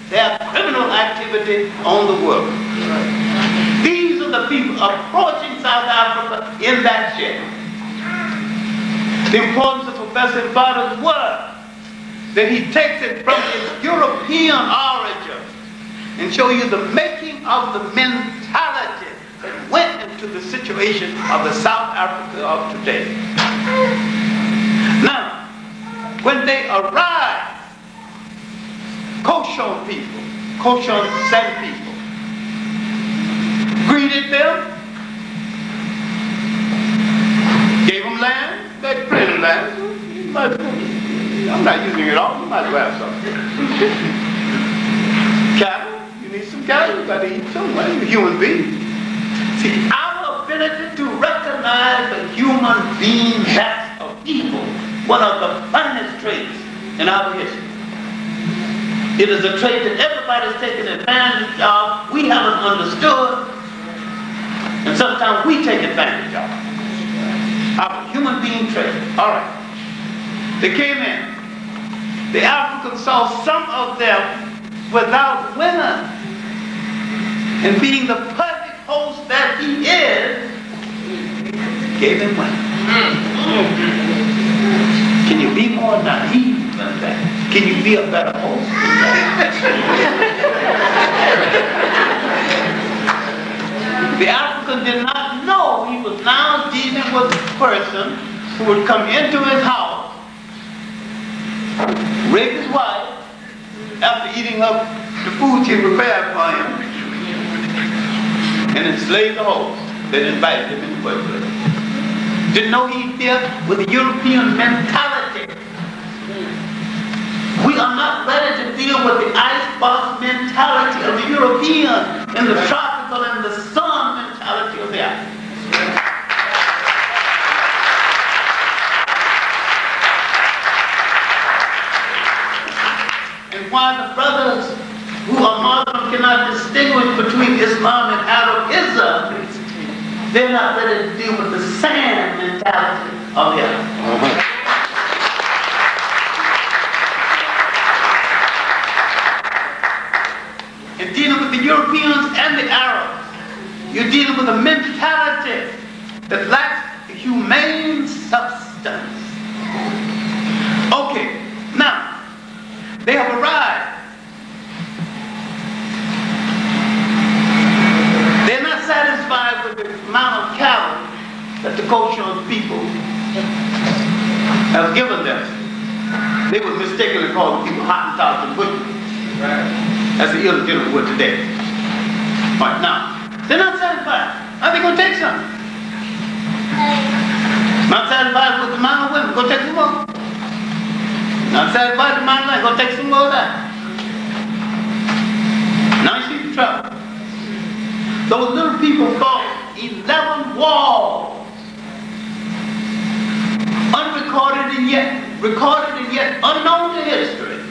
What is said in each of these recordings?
their criminal activity on the world. These are the people approaching South Africa in that ship. The importance of Professor Mfato's work, that he takes it from its European origin and show you the making of the mentality that went into the situation of the South Africa of today. Now, when they arrived, Koshon people, Koshon San people, greeted them, gave them land, they had plenty of land. I'm not using it all, you might as well have some. Cattle, you need some cattle, you got to eat somewhere, you're a human being. See, our ability to recognize the human being that's of evil, one of the finest traits in our history. It is a trait that everybody's taking advantage of, we haven't understood, and sometimes we take advantage of it. Our human being trait. All right. They came in. The Africans saw some of them without women, and being the perfect host that he is, gave him women. Can you be more naive than that? Can you be a better host than that? The African did not know he was now dealing with a person who would come into his house, rape his wife after eating up the food she prepared for him, and enslave the host that invited him in the first place. Didn't know he dealt with the European mentality. We are not ready to deal with the icebox mentality of the European and the tropical and the sun mentality of the African. And why the brothers who are Muslim cannot distinguish between Islam and Arabism, they're not ready to deal with the sand mentality of the African. In dealing with the Europeans and the Arabs, you're dealing with a mentality that lacks humane substance. Okay, now, they have arrived. They're not satisfied with the amount of cattle that the Koshon people have given them. They would mistakenly call the people Hottentots and butchers. That's the ill dealing with today. All right, now, they're not satisfied. Are they going to take some? Not satisfied with the amount of women, go take some more. Not satisfied with the amount of land, go take some more of that. Now you see the trouble. Those little people fought 11 wars, unrecorded and yet recorded and yet unknown to history,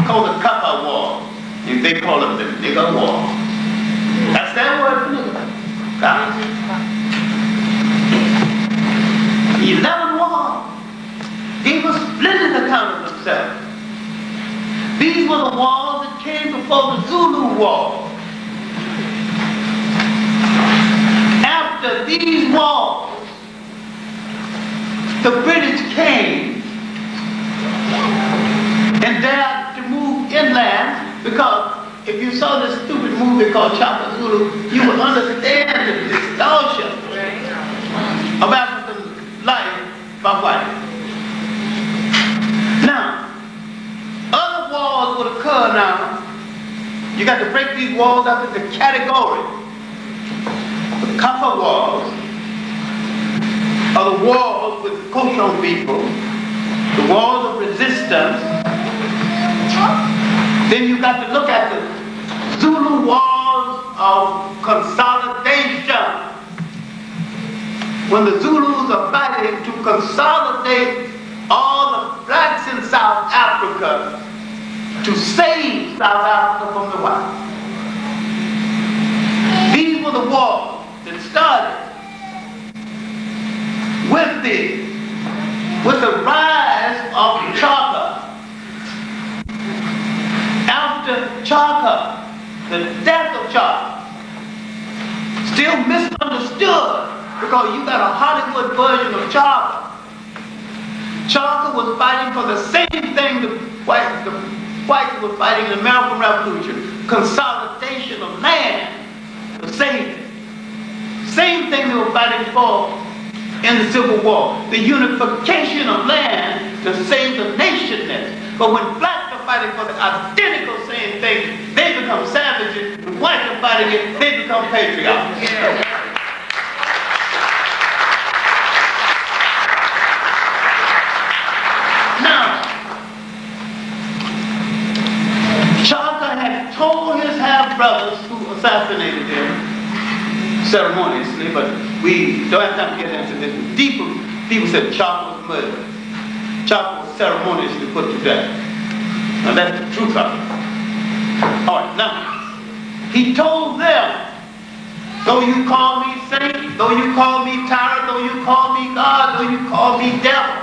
called the Kappa War. And they call it the nigger war. That's their word for nigger. 11 wars gave a splendid account of themselves. These were the wars that came before the Zulu War. After these wars, the British came and dared to move inland, because if you saw this stupid movie called Chapa Zulu, you would understand the distortion of African life by white. Now, other wars would occur now. You got to break these wars up into categories. The Kappa wars are the wars with Koshon people, the wars of resistance. Then you got to look at the Zulu wars of consolidation. When the Zulus are fighting to consolidate all the blacks in South Africa to save South Africa from the whites. These were the wars that started with the rise of charter after after Chaka, the death of Chaka. Still misunderstood because you got a Hollywood version of Chaka. Chaka was fighting for the same thing the whites were fighting in the American Revolution. Consolidation of land. The same thing. Same thing they were fighting for in the Civil War. The unification of land to save the nationness. But when blacks are fighting for the identical same thing, they become savages. When whites are fighting it, they become patriots. Yeah. Now, Chaka had told his half-brothers who assassinated him ceremoniously, but we don't have time to get into this. People said Chaka was murdered. Chaka was ceremoniously put to death. Now that's the truth of it. All right, now, he told them, though you call me saint, though you call me tyrant, though you call me God, though you call me devil,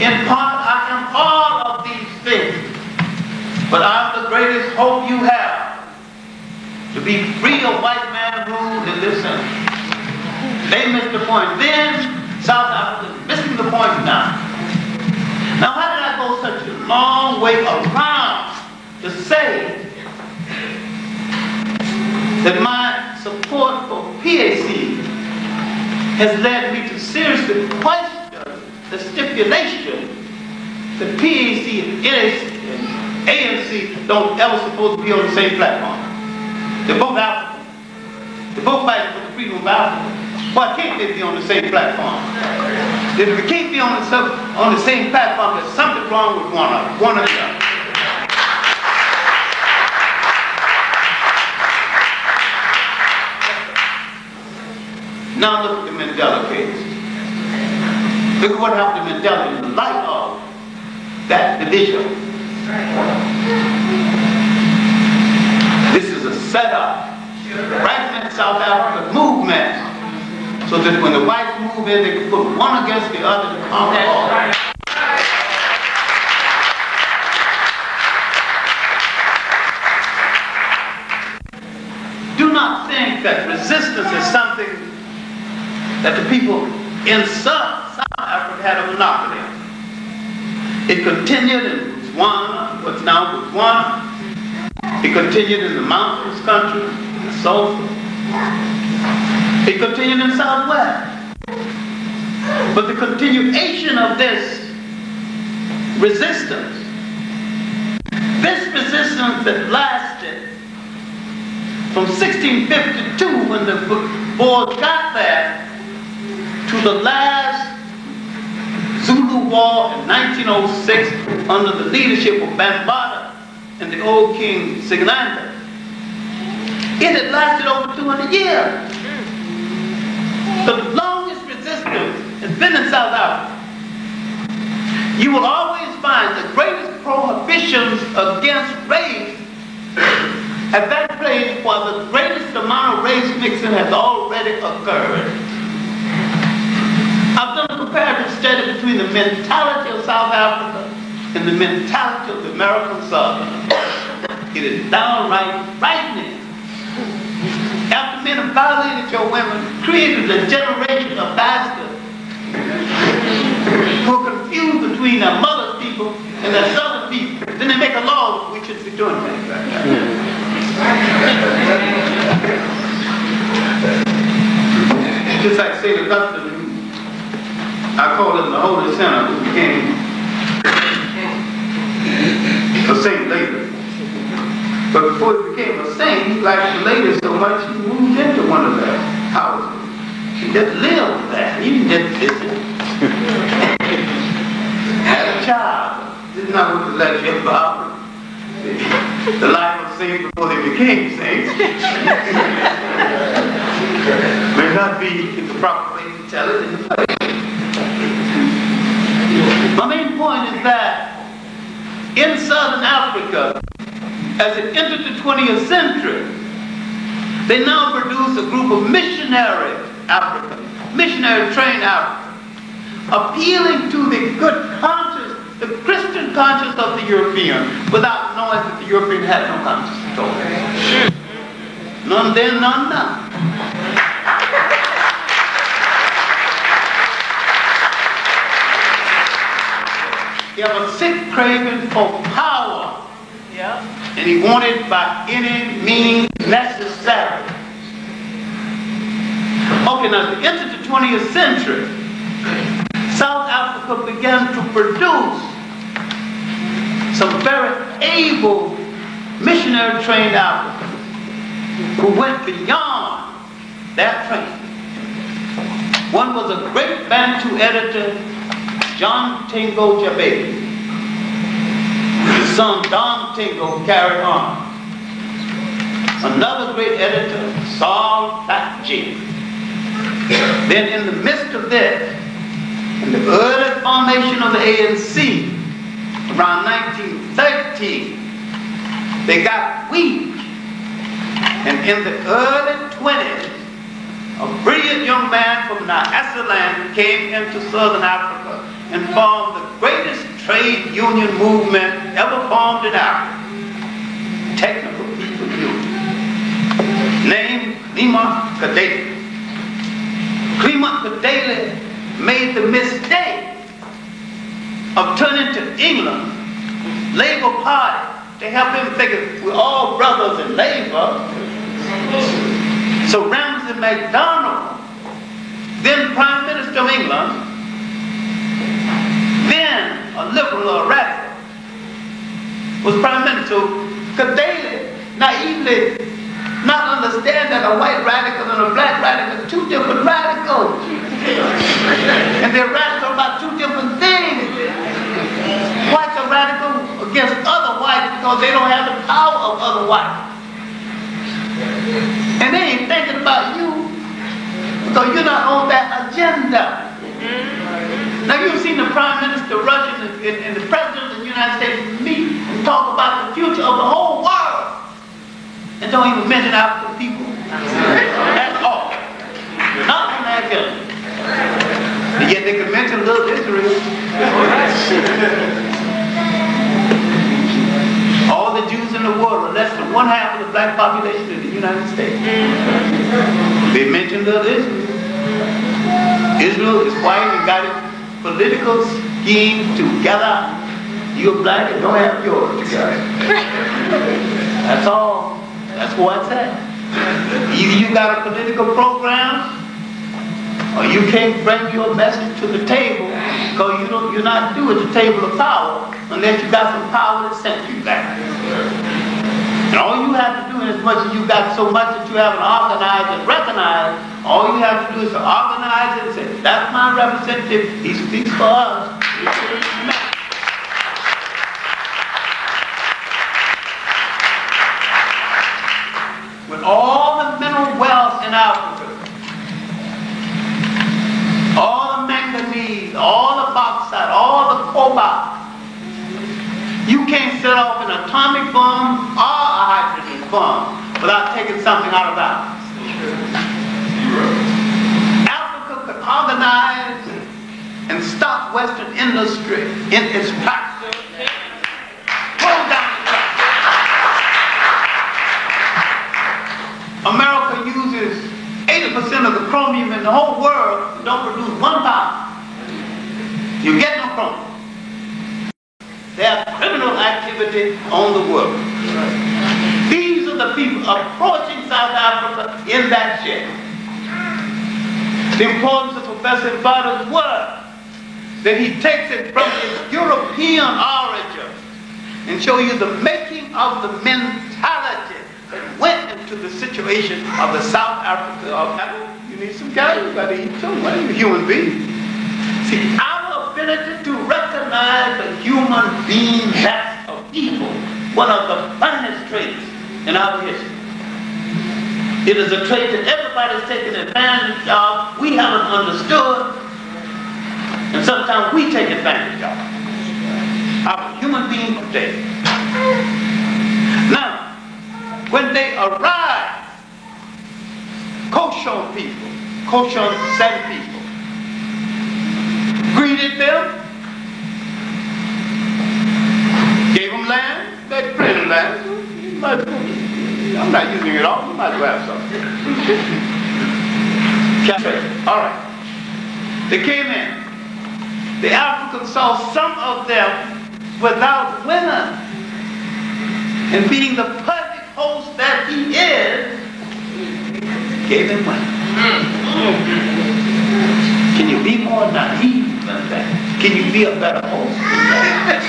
in part I am all of these things, but I'm the greatest hope you have, to be free of white man rule in this country. They missed the point then, South Africa is missing the point now. Now, why did I go such a long way around to say that my support for PAC has led me to seriously question the stipulation that PAC and ANC don't ever supposed to be on the same platform? They're both African. They're both fighting for the freedom of Africa. Why can't they be on the same platform? If we can't be on the same platform, there's something wrong with one of them. Now look at the Mandela case. Look at what happened to Mandela in the light of that division. This is a setup. The right man South Africa movement, so that when the whites move in, they can put one against the other to conquer all. Do not think that resistance is something that the people in South Africa had a monopoly on. It continued in Botswana, what's now Botswana. It continued in the mountainous country, the south. It continued in Southwest. But the continuation of this resistance that lasted from 1652, when the Boers got there, to the last Zulu War in 1906 under the leadership of Bambata and the old King Sigananda. It had lasted over 200 years. The longest resistance has been in South Africa. You will always find the greatest prohibitions against race at that place where the greatest amount of race mixing has already occurred. I've done a comparative study between the mentality of South Africa and the mentality of the American Southerners. It is downright frightening. After men have violated your women, created a generation of bastards who are confused between their mother's people and their southern people. Then they make a law we should be doing things like that. Just like St. Augustine, I call him the Holy Sinner, who became a saint later. But before he became a saint, he liked the lady so much he moved into one of their houses. He just lived there. He didn't just visit. Had a child. Didn't know what to let you about. The life of saints before they became saints. May not be the proper way to tell it. My main point is that in Southern Africa, as it entered the 20th century, they now produce a group of missionary Africans, missionary trained Africans, appealing to the good conscience, the Christian the conscience of the European without knowing that the European had no conscience at all. None then, none now. He had a sick craving for power. Yeah. And he wanted by any means necessary. Okay, now as we entered the 20th century, South Africa began to produce some very able missionary-trained Africans who went beyond their training. One was a great Bantu editor, John Tingo Jabez. His son Don Tingo carried on. Another great editor, Saul Platje. Then in the midst of this, in the early formation of the ANC, around 1913, they got weak. And in the early 20s, a brilliant young man from Nyasaland came into Southern Africa and formed the greatest trade union movement ever formed in Africa. Technical People Union. Named Clement Kadele. Clement Kadele made the mistake of turning to England, Labour Party, to help him figure we're all brothers in Labour. So Ramsay MacDonald, then Prime Minister of England, then a liberal or radical, was Prime Minister. Kadele naively not understand that a white radical and a black radical are two different radicals. And they're radical about two different things. Whites are radical against other whites because they don't have the power of other whites. And they ain't thinking about you because you're not on that agenda. Now you've seen the Prime Minister Russian and the President of the United States meet and talk about the future of the whole world. And don't even mention African people at all. Not on that agenda. And yet they can mention little Israel. All the Jews in the world are less than 1/2 of the black population in the United States. They mention little Israel. Israel is white and got its political scheme together. You're black and don't have yours together. That's all. That's what it's at. Either you got a political program or you can't bring your message to the table because you're not due at the table of power unless you got some power that sent you back. And all you have to do, as much as you got so much that you haven't organized and recognized, all you have to do is to organize it and say, that's my representative, he speaks for us. With all the mineral wealth in Africa, all the manganese, all the bauxite, all the cobalt, you can't set off an atomic bomb or a hydrogen bomb without taking something out of that. Africa could organize and stop Western industry in its tracks. America uses 80% of the chromium in the whole world and don't produce 1 pound. You get no chromium. They have criminal activity on the world. These are the people approaching South Africa in that ship. The importance of Professor Mbata's work, that he takes it from its European origin and show you the making of the mentality that went into the situation of the South Africa of cattle. You need some cattle, you got to eat some. Well, you're a human being. See, our ability to recognize the human being that's of evil, one of the finest traits in our history. It is a trait that everybody's taking advantage of, we haven't understood, and sometimes we take advantage of. Our human being today. Now, when they arrived, Khoisan people, Khoisan San people, greeted them There's plenty of land. I'm not using it all. You might as well have some. All right. They came in. The African saw some of them without women. And being the perfect host that he is, gave him women. Can you be more naive than that? Can you be a better host than that?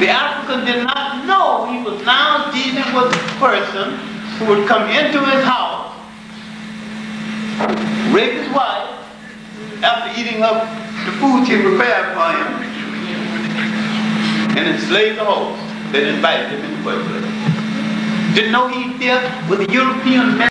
The African did not know he was now dealing with a person who would come into his house, rape his wife after eating up the food he prepared for him, and enslave the host that invited him in the first place. Didn't know he dealt with the European men.